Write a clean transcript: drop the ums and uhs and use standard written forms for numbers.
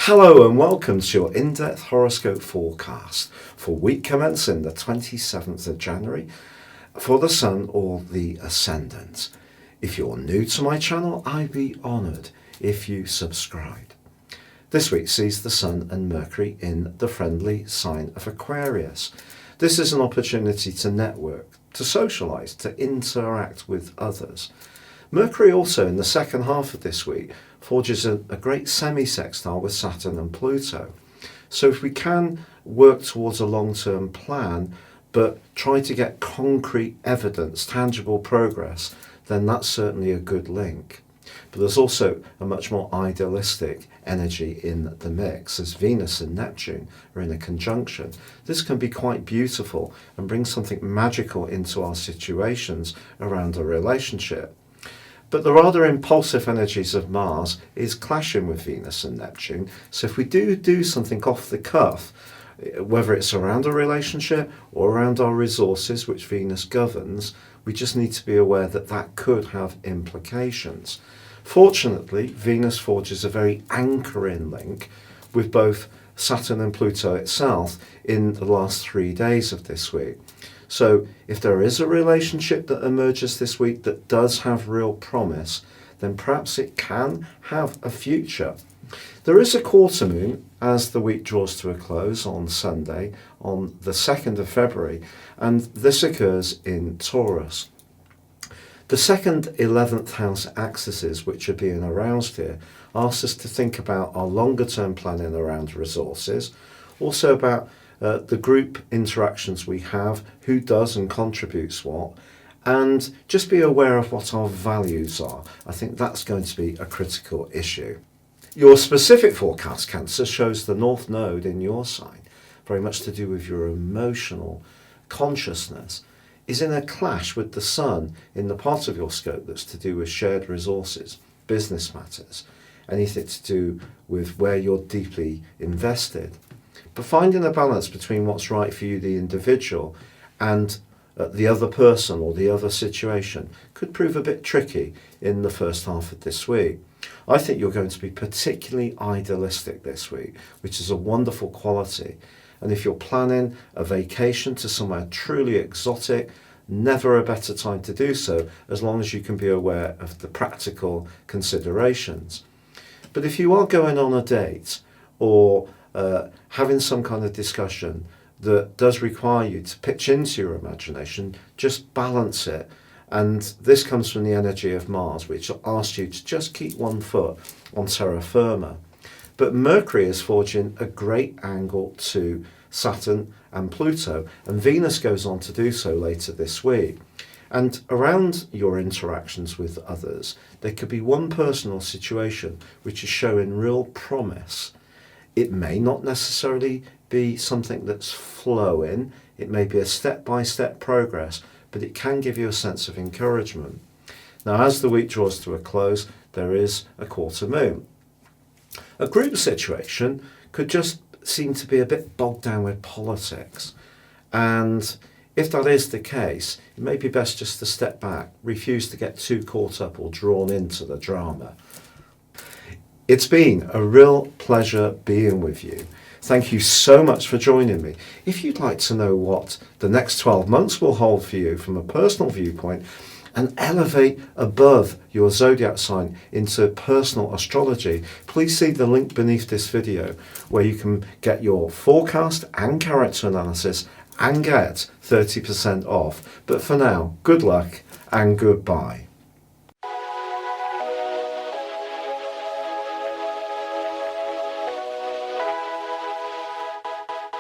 Hello and welcome to your in-depth horoscope forecast for week commencing the 27th of January for the Sun or the Ascendant. If you're new to my channel, I'd be honoured if you subscribed. This week sees the Sun and Mercury in the friendly sign of Aquarius. This is an opportunity to network, to socialise, to interact with others. Mercury also in the second half of this week forges a great semi-sextile with Saturn and Pluto. So if we can work towards a long-term plan but try to get concrete evidence, tangible progress, then that's certainly a good link. But there's also a much more idealistic energy in the mix as Venus and Neptune are in a conjunction. This can be quite beautiful and bring something magical into our situations around a relationship. But the rather impulsive energies of Mars is clashing with Venus and Neptune. So if we do something off the cuff, whether it's around a relationship or around our resources, which Venus governs, we just need to be aware that that could have implications. Fortunately, Venus forges a very anchoring link with both Saturn and Pluto itself in the last 3 days of this week. So if there is a relationship that emerges this week that does have real promise, then perhaps it can have a future. There is a quarter moon as the week draws to a close on Sunday, on the 2nd of February, and this occurs in Taurus. The second 11th house axes which are being aroused here ask us to think about our longer term planning around resources, also about the group interactions we have, who does and contributes what, and just be aware of what our values are. I think that's going to be a critical issue. Your specific forecast, Cancer, shows the North Node in your sign, very much to do with your emotional consciousness, is in a clash with the Sun in the part of your scope that's to do with shared resources, business matters, anything to do with where you're deeply invested. But finding a balance between what's right for you, the individual, and the other person or the other situation could prove a bit tricky in the first half of this week. I think you're going to be particularly idealistic this week, which is a wonderful quality. And if you're planning a vacation to somewhere truly exotic, never a better time to do so, as long as you can be aware of the practical considerations. But if you are going on a date or having some kind of discussion that does require you to pitch into your imagination, just balance it. And this comes from the energy of Mars, which asks you to just keep one foot on terra firma. But Mercury is forging a great angle to Saturn and Pluto, and Venus goes on to do so later this week. And around your interactions with others, there could be one personal situation which is showing real promise. It may not necessarily be something that's flowing, it may be a step-by-step progress, but it can give you a sense of encouragement. Now, as the week draws to a close, there is a quarter moon. A group situation could just seem to be a bit bogged down with politics, and if that is the case, it may be best just to step back, refuse to get too caught up or drawn into the drama. It's been a real pleasure being with you. Thank you so much for joining me. If you'd like to know what the next 12 months will hold for you from a personal viewpoint and elevate above your zodiac sign into personal astrology, please see the link beneath this video where you can get your forecast and character analysis and get 30% off. But for now, good luck and goodbye.